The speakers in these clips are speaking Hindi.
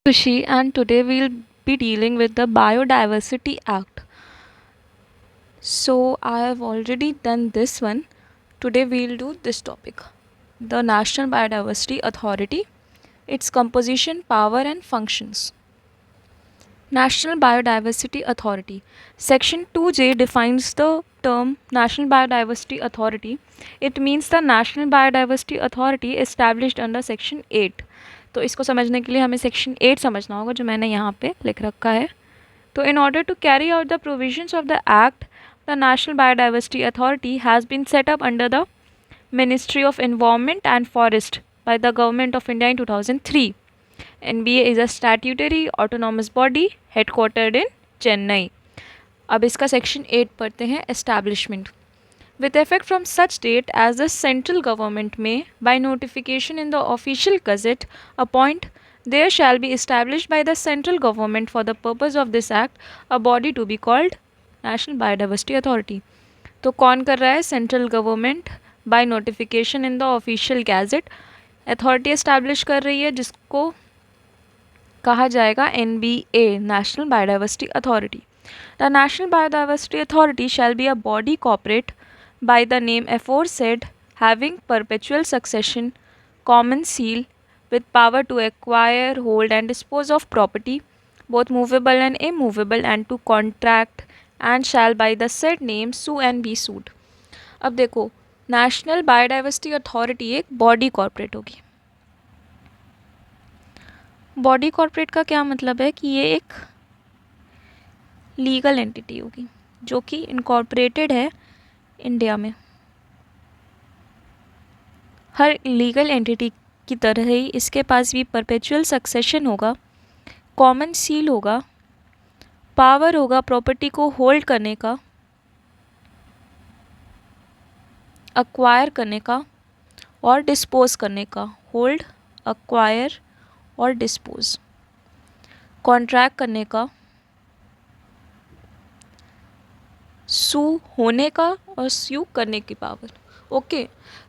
Kushi, and today we'll be dealing with the Biodiversity Act. So, I have already done this one. Today we'll do this topic. The National Biodiversity Authority, its composition, power, and functions. National Biodiversity Authority. Section 2J defines the term National Biodiversity Authority. It means the National Biodiversity Authority established under Section 8. तो इसको समझने के लिए हमें सेक्शन 8 समझना होगा, जो मैंने यहाँ पे लिख रखा है. तो in order to carry out the provisions of the Act, the National Biodiversity Authority has been set up under the Ministry of Environment and Forest by the Government of India in 2003. NBA is a statutory autonomous body headquartered in Chennai. अब इसका सेक्शन 8 पढ़ते हैं, establishment. With effect from such date as the central government may, by notification in the official gazette, appoint, there shall be established by the central government for the purpose of this act a body to be called National Biodiversity Authority. तो कौन कर रहा है? Central government by notification in the official gazette authority establish कर रही है, जिसको कहा जाएगा NBA, national biodiversity authority. The national biodiversity authority shall be a body corporate by the name aforesaid, having perpetual succession, common seal, with power to acquire, hold and dispose of property, both movable and immovable, and to contract, and shall by the said name sue and be sued. अब देखो, नेशनल बायोडाइवर्सिटी अथॉरिटी एक बॉडी कॉर्पोरेट होगी. बॉडी कॉर्पोरेट का क्या मतलब है कि ये एक लीगल एंटिटी होगी जो कि इनकॉर्पोरेटेड है इंडिया में. हर लीगल एंटिटी की तरह ही इसके पास भी परपेचुअल सक्सेशन होगा, कॉमन सील होगा, पावर होगा प्रॉपर्टी को होल्ड करने का, अक्वायर करने का और डिस्पोज करने का. होल्ड, अक्वायर और डिस्पोज. कॉन्ट्रैक्ट करने का, सू होने का और स्यू करने की पावर. ओके,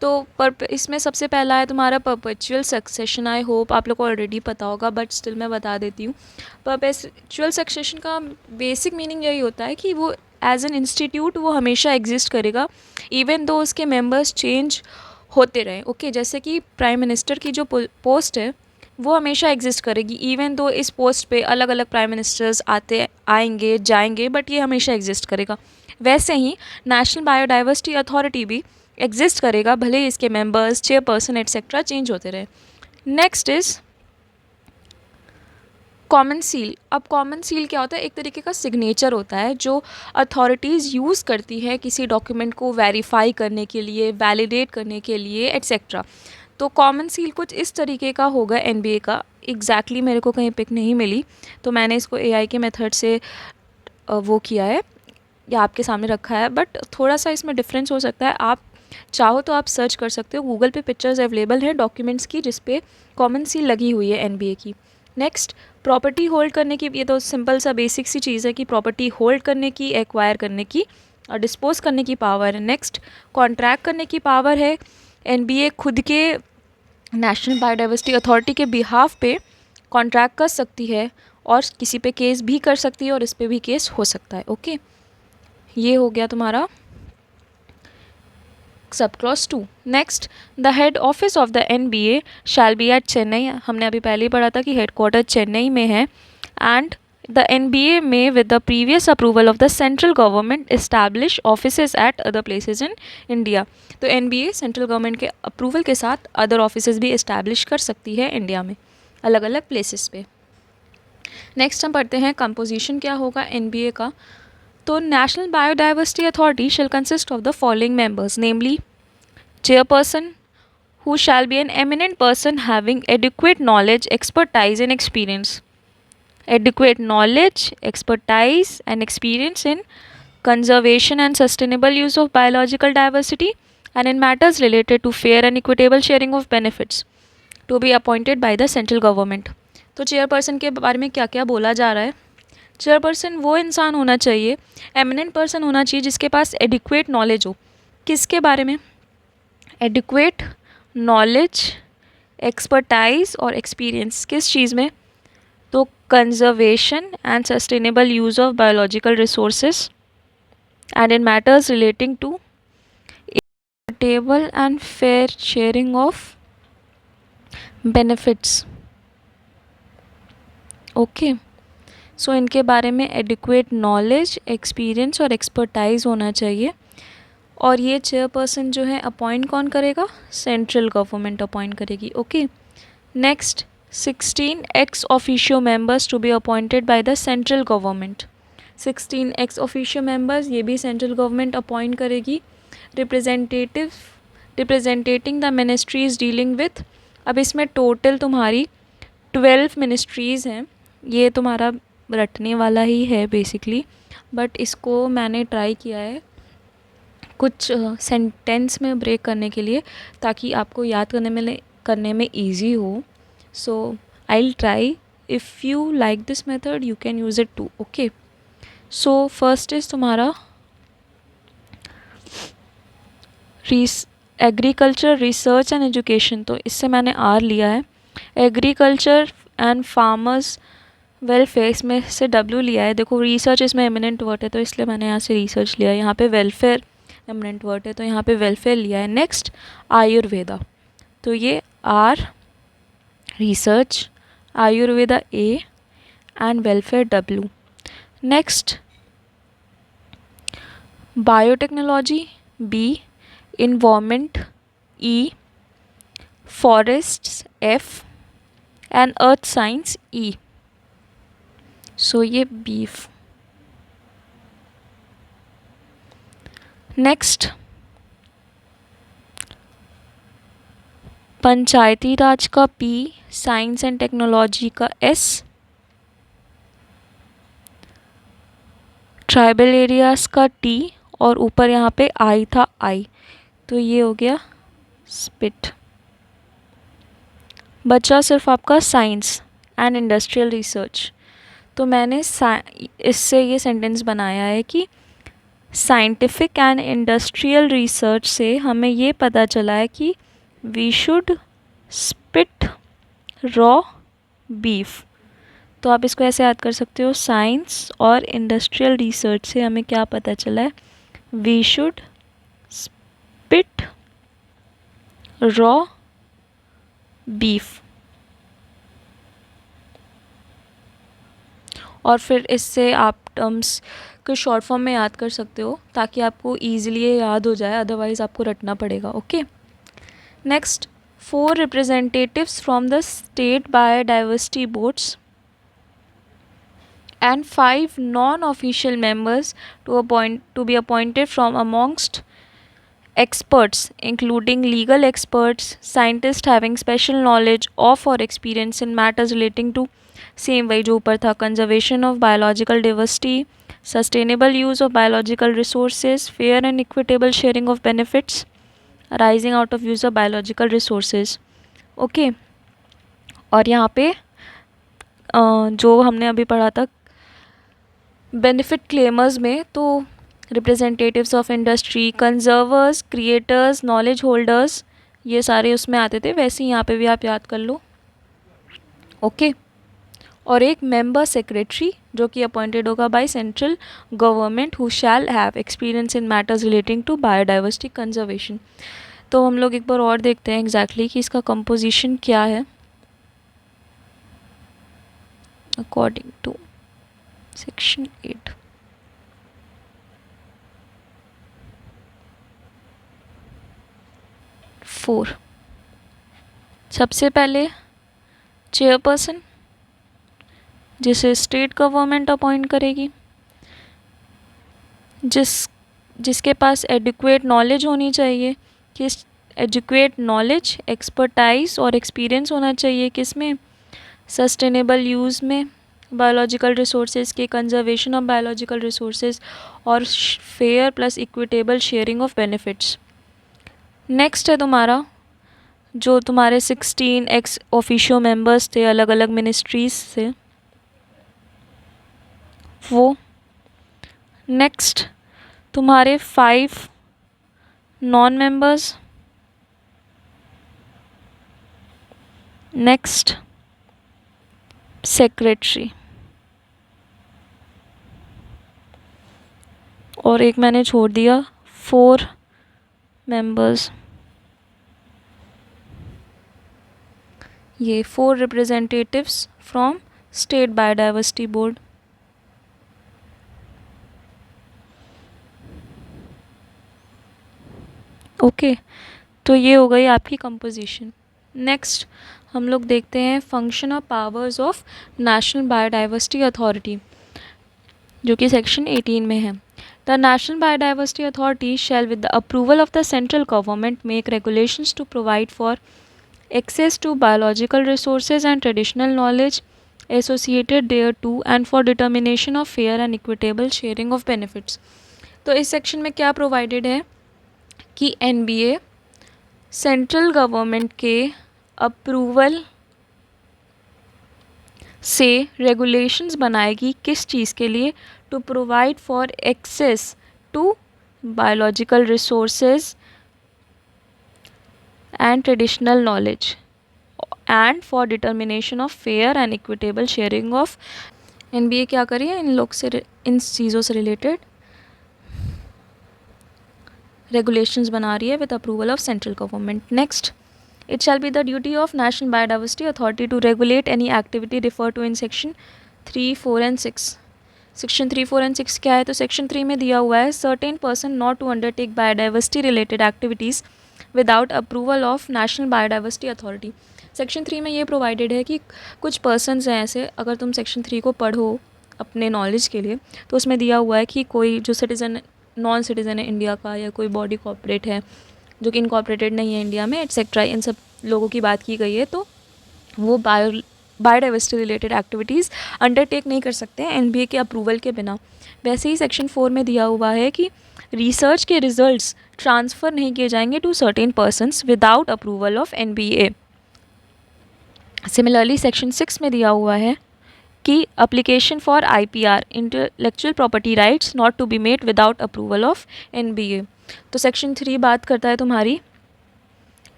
तो इसमें सबसे पहला है तुम्हारा परपेचुअल सक्सेशन. आई होप आप लोग को ऑलरेडी पता होगा, बट स्टिल मैं बता देती हूँ. परपेचुअल सक्सेशन का बेसिक मीनिंग यही होता है कि वो एज एन इंस्टीट्यूट वो हमेशा एग्जिस्ट करेगा, इवन दो उसके मेंबर्स चेंज होते रहे. ओके, जैसे कि प्राइम मिनिस्टर की जो पोस्ट है वो हमेशा एग्जिस्ट करेगी, इवन दो इस पोस्ट पे अलग अलग प्राइम मिनिस्टर्स आएंगे जाएंगे, बट ये हमेशा एग्जिस्ट करेगा. वैसे ही नेशनल बायोडाइवर्सिटी अथॉरिटी भी एग्जिस्ट करेगा, भले ही इसके मेंबर्स, चेयरपर्सन एट्सेट्रा चेंज होते रहे. Next is common seal. अब कॉमन सील क्या होता है? एक तरीके का सिग्नेचर होता है जो अथॉरिटीज़ यूज़ करती है किसी डॉक्यूमेंट को वेरीफाई करने के लिए, वैलिडेट करने के लिए एट्सेट्रा. तो कॉमन सील कुछ इस तरीके का होगा NBA का. एग्जैक्टली मेरे को कहीं पिक नहीं मिली, तो मैंने इसको AI के मेथड से वो किया है या आपके सामने रखा है, बट थोड़ा सा इसमें डिफरेंस हो सकता है. आप चाहो तो आप सर्च कर सकते हो, गूगल पे पिक्चर्स अवेलेबल है डॉक्यूमेंट्स की जिस पे कॉमन सील लगी हुई है NBA की. नेक्स्ट, प्रॉपर्टी होल्ड करने की. ये तो सिंपल सा बेसिक सी चीज़ है कि प्रॉपर्टी होल्ड करने की, एक्वायर करने की और डिस्पोज करने की पावर है. नेक्स्ट, कॉन्ट्रैक्ट करने की पावर है. NBA खुद के नेशनल बायोडाइवर्सिटी अथॉरिटी के बिहाफ पे कॉन्ट्रैक्ट कर सकती है और किसी पे केस भी कर सकती है और इस पे भी केस हो सकता है. ओके, ये हो गया तुम्हारा सब clause 2. Next, the head office of the NBA shall be at Chennai. हमने अभी पहले ही पढ़ा था कि हेडक्वार्टर चेन्नई में है. एंड द NBA में with the previous approval of the central government establish offices eight other places in India. तो NBA सेंट्रल गवर्नमेंट के अप्रूवल के साथ अदर ऑफिसेज भी इस्टेब्लिश कर सकती है इंडिया में अलग अलग प्लेसेस पे. नेक्स्ट हम पढ़ते हैं कंपोजिशन क्या होगा NBA का. तो national biodiversity authority shell consist of the following members, namely chairperson, who shall be an eminent person having adequate knowledge, expertise and experience. Adequate knowledge, expertise and experience in conservation and sustainable use of biological diversity and in matters related to fair and equitable sharing of benefits, to be appointed by the central government. तो चेयरपर्सन के बारे में क्या क्या बोला जा रहा है? चेयरपर्सन वो इंसान होना चाहिए, एमिनेंट पर्सन होना चाहिए जिसके पास एडिक्वेट नॉलेज हो. किसके बारे में? एडिक्वेट नॉलेज, एक्सपर्टाइज और एक्सपीरियंस. किस चीज़ में? conservation and sustainable use of biological resources, and in matters relating to equitable and fair sharing of benefits. Okay, so इनके बारे में एडिक्वेट नॉलेज, एक्सपीरियंस और एक्सपर्टाइज होना चाहिए। और ये चेयरपर्सन जो है अपॉइंट कौन करेगा? सेंट्रल गवर्नमेंट अपॉइंट करेगी। Okay, next 16 ex officio members to be appointed by the central government. 16 ex officio members ये भी सेंट्रल गवर्नमेंट अपॉइंट करेगी। Representing the ministries dealing with, अब इसमें टोटल तुम्हारी 12 मिनिस्ट्रीज़ हैं। ये तुम्हारा रटने वाला ही है बेसिकली, बट इसको मैंने ट्राई किया है कुछ सेंटेंस में ब्रेक करने के लिए, ताकि आपको याद करने में ईजी हो। So I will try, if you like this method you can use it too. Okay, so first is तुम्हारा एग्रीकल्चर रिसर्च एंड एजुकेशन, तो इससे मैंने आर लिया है। एग्रीकल्चर एंड फार्मर्स वेलफेयर, इसमें से डब्ल्यू लिया है। देखो रिसर्च इसमें एमिनेंट वर्ड है तो इसलिए मैंने यहाँ से रिसर्च लिया है। यहाँ पे वेलफेयर एमिनेंट वर्ड है तो यहाँ पे वेलफेयर लिया है। नेक्स्ट आयुर्वेदा, तो ये R, research, Ayurveda A and welfare W. Next biotechnology B, environment E, forests F and earth science E. So ये बीफ। नेक्स्ट पंचायती राज का पी, साइंस एंड टेक्नोलॉजी का एस, ट्राइबल एरियाज का टी और ऊपर यहाँ पे आई था आई, तो ये हो गया स्पिट। बचा सिर्फ आपका साइंस एंड इंडस्ट्रियल रिसर्च। तो मैंने इससे ये सेंटेंस बनाया है कि साइंटिफिक एंड इंडस्ट्रियल रिसर्च से हमें ये पता चला है कि we should spit raw beef. तो आप इसको ऐसे याद कर सकते हो, साइंस और इंडस्ट्रियल रिसर्च से हमें क्या पता चला है? We should spit raw beef. और फिर इससे आप टर्म्स को शॉर्ट फॉर्म में याद कर सकते हो ताकि आपको ईजिली ये याद हो जाए, अदरवाइज़ आपको रटना पड़ेगा। Okay, next 4 representatives from the state biodiversity boards and 5 non-official members to be appointed from amongst experts, including legal experts, scientists having special knowledge of or experience in matters relating to same वही जो ऊपर था, conservation of biological diversity, sustainable use of biological resources, fair and equitable sharing of benefits arising out of use of biological resources. Okay, और यहाँ पे जो हमने अभी पढ़ा था बेनिफिट क्लेमर्स में, तो representatives of industry, conservers, creators, knowledge holders, ये सारे उसमें आते थे। वैसे ही यहाँ पे भी आप याद कर लो। ओके, और एक मेंबर सेक्रेटरी जो कि अपॉइंटेड होगा by central government who shall have experience in matters relating to biodiversity conservation. तो हम लोग एक बार और देखते हैं एग्जैक्टली कि इसका कंपोजिशन क्या है अकॉर्डिंग टू सेक्शन 8। सबसे पहले चेयरपर्सन जिसे स्टेट गवर्नमेंट अपॉइंट करेगी, जिसके पास एडिक्वेट नॉलेज होनी चाहिए, किस एजुकेट नॉलेज, एक्सपर्टाइज और एक्सपीरियंस होना चाहिए किसमें? सस्टेनेबल यूज़ में बायोलॉजिकल रिसोर्सेज के, कंजर्वेशन ऑफ बायोलॉजिकल रिसोर्सेज और fair plus equitable sharing of benefits. Next है तुम्हारा जो तुम्हारे 16 एक्स ऑफिशियो मेंबर्स थे अलग अलग मिनिस्ट्रीज से, वो। नेक्स्ट तुम्हारे 5 नॉन मेंबर्स। Next secretary. और एक मैंने छोड़ दिया 4 मेंबर्स, ये 4 representatives from state biodiversity board. Okay, तो ये हो गई आपकी कंपोजिशन। नेक्स्ट हम लोग देखते हैं फंक्शन और powers of national biodiversity authority, जो कि सेक्शन 18 में है। The national biodiversity authority shall with the approval of the central government make regulations to provide for access to biological resources and traditional knowledge associated thereto and for determination of fair and equitable sharing of benefits। तो इस सेक्शन में क्या प्रोवाइडेड है कि NBA सेंट्रल गवर्नमेंट के अप्रूवल से रेगुलेशंस बनाएगी, किस चीज़ के लिए? To provide for access to biological resources and traditional knowledge and for determination of fair and equitable sharing of। NBA क्या करी है? इन लोग से, इन चीज़ों से रिलेटेड regulations बना रही है with approval of central government। Next, it shall be the duty of National Biodiversity Authority to regulate any activity referred to in section 3, 4 and 6। Section 3, 4 and 6 क्या है? तो सेक्शन 3 में दिया हुआ है certain person not to undertake biodiversity related activities without approval of national biodiversity authority. Section 3 में ये प्रोवाइडेड है कि कुछ पर्सनस हैं ऐसे, अगर तुम सेक्शन 3 को पढ़ो अपने नॉलेज के लिए, तो उसमें दिया हुआ है कि कोई जो सिटीज़न नॉन सिटीज़न है इंडिया का, या कोई बॉडी कॉर्पोरेट है जो कि इनकॉर्पोरेटेड नहीं है इंडिया में, एटसेट्रा, इन सब लोगों की बात की गई है, तो वो बायोडाइवर्सिटी रिलेटेड एक्टिविटीज़ अंडरटेक नहीं कर सकते हैं NBA के अप्रूवल के बिना। वैसे ही सेक्शन 4 में दिया हुआ है कि रिसर्च के रिजल्ट्स ट्रांसफ़र नहीं किए जाएंगे to certain persons without approval of NBA। Similarly section 6 में दिया हुआ है कि application for IPR intellectual property rights not to be made without approval of NBA। तो सेक्शन 3 बात करता है तुम्हारी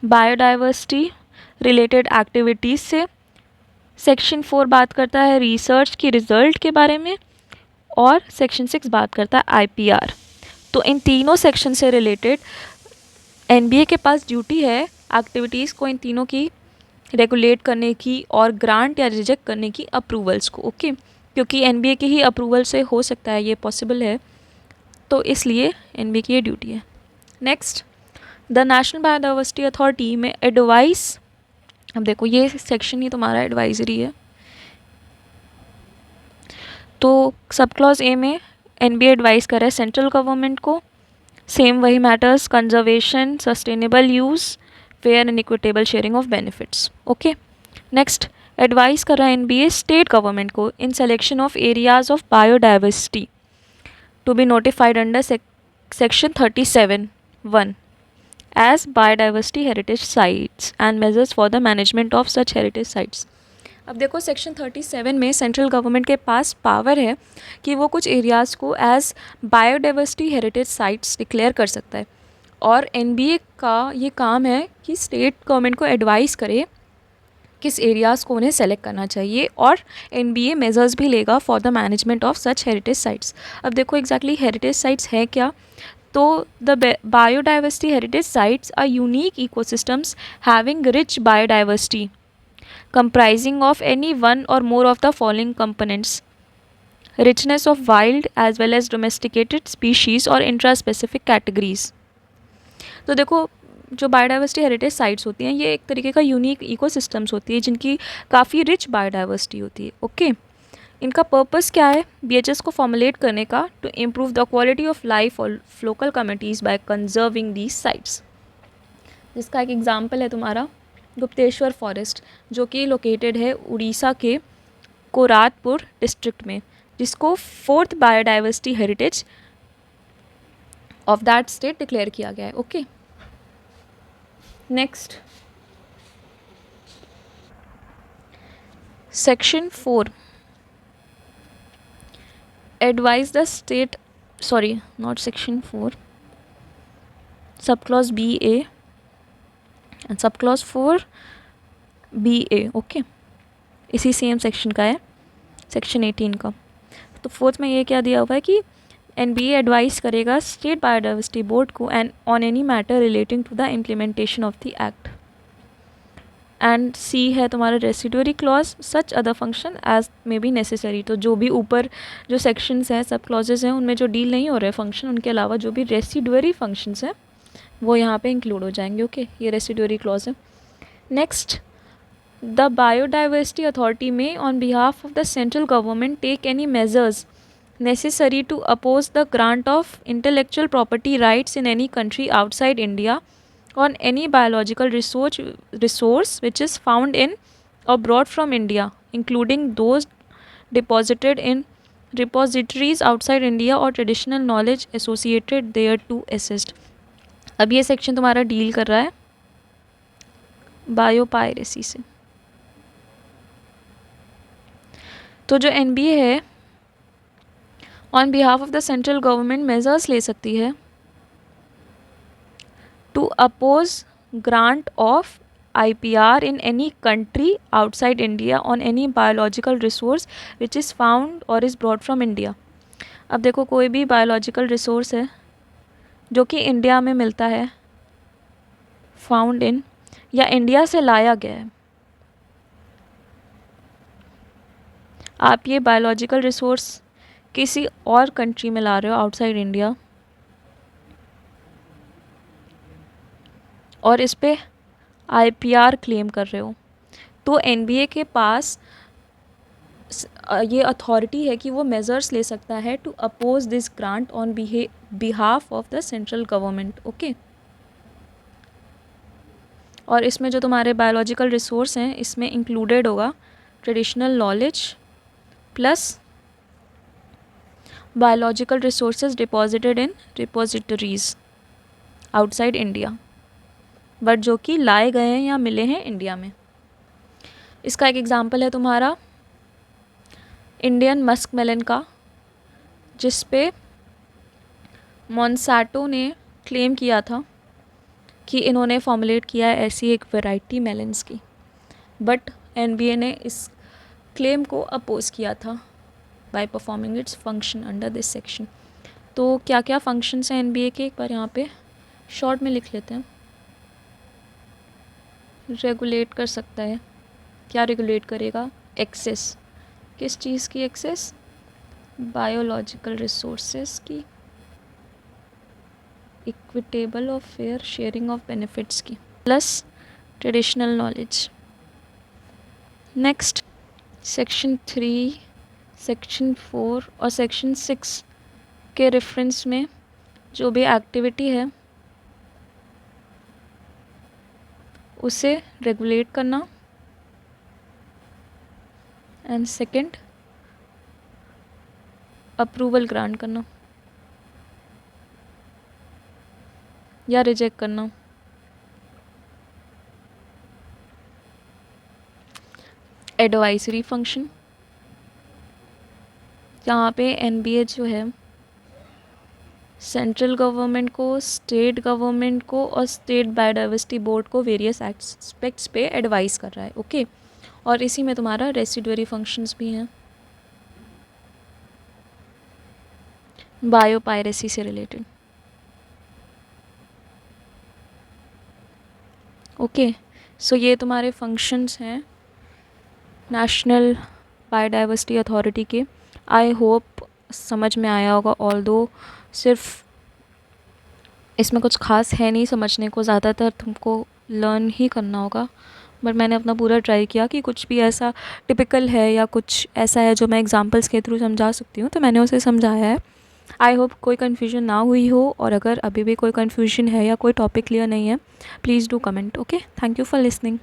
बायोडाइवर्सिटी रिलेटेड एक्टिविटीज़ से, सेक्शन 4 बात करता है रिसर्च की रिज़ल्ट के बारे में, और सेक्शन 6 बात करता है IPR। तो इन तीनों सेक्शन से रिलेटेड NBA के पास ड्यूटी है एक्टिविटीज़ को इन तीनों की रेगुलेट करने की और ग्रांट या रिजेक्ट करने की अप्रूवल्स को। ओके, क्योंकि NBA के ही अप्रूवल से हो सकता है, ये पॉसिबल है, तो इसलिए NBA की ये ड्यूटी है। Next, the national biodiversity authority में एडवाइस, अब देखो ये सेक्शन ही तुम्हारा एडवाइजरी है, तो सब क्लॉज ए में NBA एडवाइस कर रहा है सेंट्रल गवर्नमेंट को, सेम वही matters, conservation, sustainable use, fair and equitable sharing of benefits. Okay, next, advice कर रहा है NBA स्टेट गवर्नमेंट को in selection of areas of biodiversity to be notified under section 37(1) as biodiversity heritage sites and measures for the management of such heritage sites। अब देखो सेक्शन 37 में सेंट्रल गवर्नमेंट के पास पावर है कि वो कुछ एरियाज़ को as biodiversity heritage sites declare कर सकता है, और NBA का ये काम है कि स्टेट गवर्नमेंट को एडवाइस करे किस एरियाज़ को उन्हें सेलेक्ट करना चाहिए, और NBA मेजर्स भी लेगा for the management of such heritage sites. अब देखो एग्जैक्टली हेरिटेज साइट्स है क्या? तो the biodiversity heritage sites are unique ecosystems having rich biodiversity comprising of any one or more of the following components: richness of wild as well as domesticated species or intraspecific categories। तो देखो जो बायोडाइवर्सिटी हेरिटेज साइट्स होती हैं ये एक तरीके का यूनिक इकोसिस्टम्स होती है जिनकी काफ़ी रिच बायोडाइवर्सिटी होती है। ओके, इनका पर्पस क्या है? BHS को फॉर्मुलेट करने का, to improve the quality of life of local communities by conserving these sites. जिसका एक एग्जांपल है तुम्हारा गुप्तेश्वर फॉरेस्ट, जो कि लोकेटेड है उड़ीसा के कोरातपुर डिस्ट्रिक्ट में, जिसको 4th biodiversity heritage of that state declare किया गया है। Okay, next, section 4 advise the state, sorry, not section 4, subclause BA and subclause 4BA। Okay, इसी सेम सेक्शन का है, सेक्शन 18 का। तो 4th में ये क्या दिया हुआ है कि एनबीए एडवाइस करेगा स्टेट बायोडाइवर्सिटी बोर्ड को and on any matter relating to the implementation of the act. And C है तुम्हारा residuary clause, such other function as may be necessary. तो जो भी ऊपर जो सेक्शंस हैं, सब क्लॉजेज हैं, उनमें जो डील नहीं हो रहे फंक्शन, उनके अलावा जो भी रेसिडुअरी फंक्शंस हैं वो यहाँ पे इंक्लूड हो जाएंगे। ओके, ये रेसिडुअरी क्लॉज है। Next, the biodiversity authority may on behalf of the central government take any measures necessary to oppose the grant of intellectual property rights in any country outside India on any biological resource which is found in or brought from India, including those deposited in repositories outside India or traditional knowledge associated there to assist। अब ये सेक्शन तुम्हारा डील कर रहा है बायोपायरेसी से। तो जो एनबीए है on behalf of the central government measures ले सकती है to oppose grant of IPR in any country outside India on any biological resource which is found or is brought from India। अब देखो, कोई भी बायोलॉजिकल रिसोर्स है जो कि इंडिया में मिलता है, फाउंड इन, या इंडिया से लाया गया है। आप ये बायोलॉजिकल रिसोर्स किसी और कंट्री में ला रहे हो आउटसाइड इंडिया, और इस पे IPR क्लेम कर रहे हो, तो एनबीए के पास ये अथॉरिटी है कि वो मेजर्स ले सकता है to oppose this grant on behalf of the central government. Okay, और इसमें जो तुम्हारे बायोलॉजिकल रिसोर्स हैं, इसमें इंक्लूडेड होगा traditional knowledge plus biological resources deposited in repositories outside India, but जो कि लाए गए हैं या मिले हैं इंडिया में। इसका एक एग्जांपल है तुम्हारा इंडियन मस्क मेलन का, जिस पे मॉन्साटो ने क्लेम किया था कि इन्होंने फॉर्मुलेट किया है ऐसी एक वैरायटी मेलन्स की, बट एनबीए ने इस क्लेम को अपोज किया था by performing its function under this section. तो क्या क्या फंक्शंस हैं एनबीए के, एक बार यहाँ पे शॉर्ट में लिख लेते हैं। रेगुलेट कर सकता है, क्या रेगुलेट करेगा? एक्सेस, किस चीज़ की एक्सेस? बायोलॉजिकल रिसोर्सेज की, इक्विटेबल और फेयर शेयरिंग ऑफ बेनिफिट्स की, plus traditional knowledge. Next, section 3, section 4 और सेक्शन 6 के रेफरेंस में जो भी एक्टिविटी है उसे रेगुलेट करना, एंड सेकंड अप्रूवल ग्रांट करना या रिजेक्ट करना। एडवाइजरी फंक्शन, यहाँ पे एनबीए जो है सेंट्रल गवर्नमेंट को, स्टेट गवर्नमेंट को और स्टेट बायोडाइवर्सिटी बोर्ड को वेरियस एस्पेक्ट्स पे एडवाइस कर रहा है। ओके, और इसी में तुम्हारा रेसिडुअरी फंक्शंस भी हैं बायोपायरेसी से रिलेटेड। ओके, सो ये तुम्हारे फंक्शंस हैं नेशनल बायोडाइवर्सिटी अथॉरिटी के। आई होप समझ में आया होगा, ऑल्दो सिर्फ इसमें कुछ खास है नहीं समझने को, ज़्यादातर तुमको लर्न ही करना होगा, बट मैंने अपना पूरा ट्राई किया कि कुछ भी ऐसा टिपिकल है या कुछ ऐसा है जो मैं एग्जांपल्स के थ्रू समझा सकती हूँ, तो मैंने उसे समझाया है। आई होप कोई कन्फ्यूजन ना हुई हो, और अगर अभी भी कोई कन्फ्यूजन है या कोई टॉपिक क्लियर नहीं है, please do comment. Okay, thank you for listening.